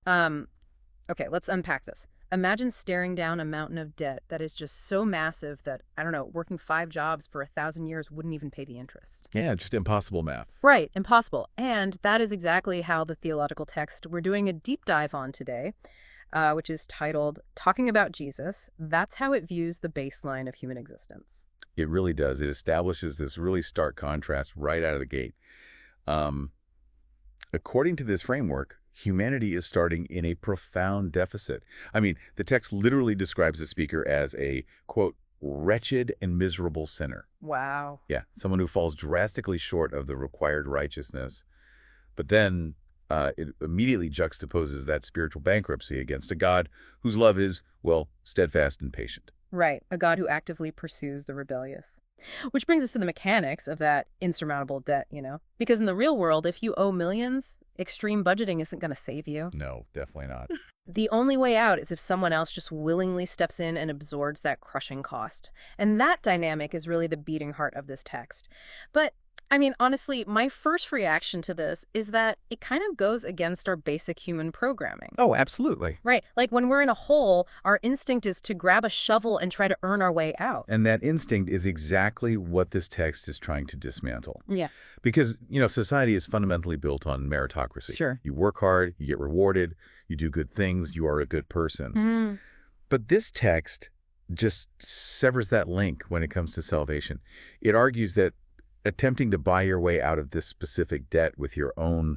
Okay, let's unpack this. Imagine staring down a mountain of debt that is just so massive that, I don't know, working 5 jobs for 1,000 years wouldn't even pay the interest. Yeah, just impossible math. Right, impossible. And that is exactly how the theological text we're doing a deep dive on today, which is titled Talking About Jesus, that's how it views the baseline of human existence. It really does. It establishes this really stark contrast right out of the gate. Um, According to this framework, humanity is starting in a profound deficit. I mean, the text literally describes the speaker as a, quote, wretched and miserable sinner. Wow. Yeah, someone who falls drastically short of the required righteousness. But then it immediately juxtaposes that spiritual bankruptcy against a God whose love is, well, steadfast and patient. Right, a God who actively pursues the rebellious. Which brings us to the mechanics of that insurmountable debt, Because in the real world, if you owe millions, extreme budgeting isn't going to save you. No, definitely not. The only way out is if someone else just willingly steps in and absorbs that crushing cost. And that dynamic is really the beating heart of this text. But I mean, honestly, my first reaction to this is that it kind of goes against our basic human programming. Oh, absolutely. Right. Like when we're in a hole, our instinct is to grab a shovel and try to earn our way out. And that instinct is exactly what this text is trying to dismantle. Yeah. Because, society is fundamentally built on meritocracy. Sure. You work hard, you get rewarded, you do good things, you are a good person. Mm. But this text just severs that link when it comes to salvation. It argues that attempting to buy your way out of this specific debt with your own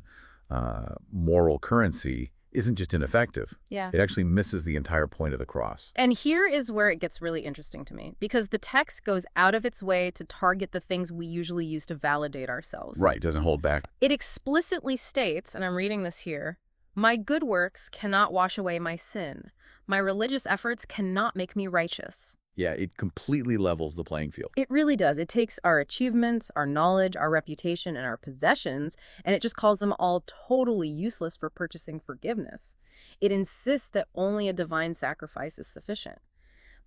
moral currency isn't just ineffective. Yeah. It actually misses the entire point of the cross. And here is where it gets really interesting to me, because the text goes out of its way to target the things we usually use to validate ourselves. Right, doesn't hold back. It explicitly states, and I'm reading this here, my good works cannot wash away my sin. My religious efforts cannot make me righteous. Yeah, it completely levels the playing field. It really does. It takes our achievements, our knowledge, our reputation, and our possessions, and it just calls them all totally useless for purchasing forgiveness. It insists that only a divine sacrifice is sufficient.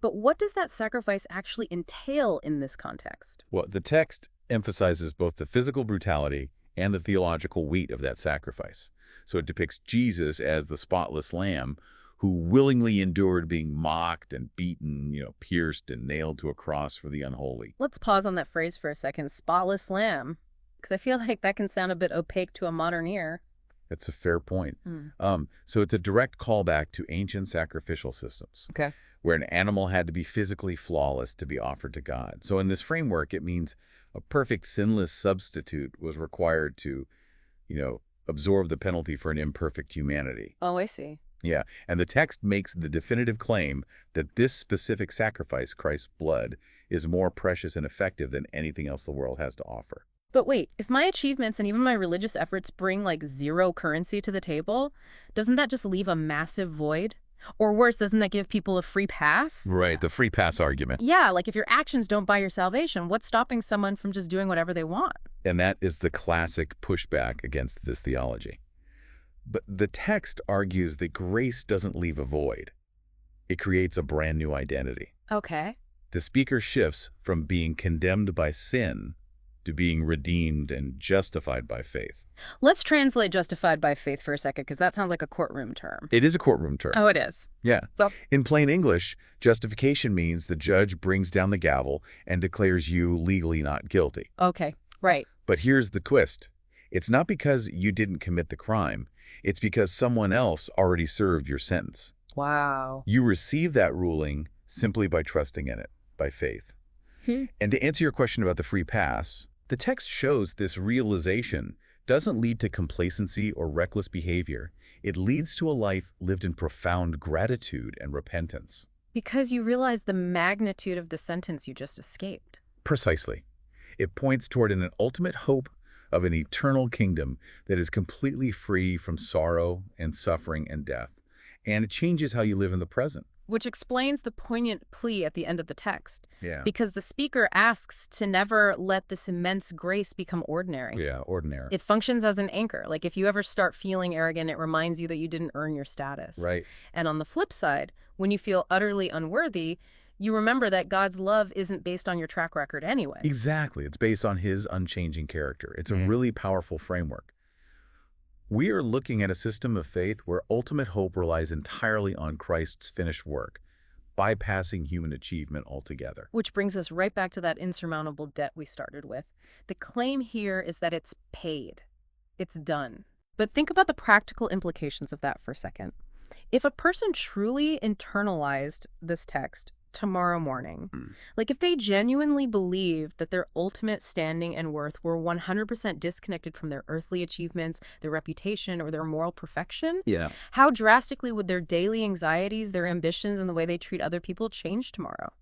But what does that sacrifice actually entail in this context? Well, the text emphasizes both the physical brutality and the theological weight of that sacrifice. So it depicts Jesus as the spotless lamb who willingly endured being mocked and beaten, pierced and nailed to a cross for the unholy. Let's pause on that phrase for a second, spotless lamb, because I feel like that can sound a bit opaque to a modern ear. That's a fair point. So it's a direct callback to ancient sacrificial systems, Okay. where an animal had to be physically flawless to be offered to God. So in this framework, it means a perfect sinless substitute was required to, absorb the penalty for an imperfect humanity. Oh, I see. Yeah, and the text makes the definitive claim that this specific sacrifice, Christ's blood, is more precious and effective than anything else the world has to offer. But wait, if my achievements and even my religious efforts bring like zero currency to the table, doesn't that just leave a massive void? Or worse, doesn't that give people a free pass? Right, the free pass argument. Yeah, like if your actions don't buy your salvation, what's stopping someone from just doing whatever they want? And that is the classic pushback against this theology. But the text argues that grace doesn't leave a void. It creates a brand new identity. Okay. The speaker shifts from being condemned by sin to being redeemed and justified by faith. Let's translate justified by faith for a second, because that sounds like a courtroom term. It is a courtroom term. Oh, it is. Yeah. Well, In plain English, justification means the judge brings down the gavel and declares you legally not guilty. okay, right. But here's the twist. It's not because you didn't commit the crime. It's because someone else already served your sentence. Wow. You receive that ruling simply by trusting in it, by faith. And to answer your question about the free pass, the text shows this realization doesn't lead to complacency or reckless behavior. It leads to a life lived in profound gratitude and repentance. Because you realize the magnitude of the sentence you just escaped. Precisely. It points toward an ultimate hope of an eternal kingdom that is completely free from sorrow and suffering and death. And it changes how you live in the present. Which explains the poignant plea at the end of the text. Yeah. Because the speaker asks to never let this immense grace become ordinary. Yeah, ordinary. It functions as an anchor. Like if you ever start feeling arrogant, it reminds you that you didn't earn your status. Right. And on the flip side, when you feel utterly unworthy, you remember that God's love isn't based on your track record anyway. Exactly. It's based on his unchanging character. It's a really powerful framework. We are looking at a system of faith where ultimate hope relies entirely on Christ's finished work, bypassing human achievement altogether. Which brings us right back to that insurmountable debt we started with. The claim here is that it's paid. It's done. But think about the practical implications of that for a second. If a person truly internalized this text tomorrow morning, like if they genuinely believed that their ultimate standing and worth were 100% disconnected from their earthly achievements, their reputation, or their moral perfection, Yeah. how drastically would their daily anxieties, their ambitions, and the way they treat other people change tomorrow?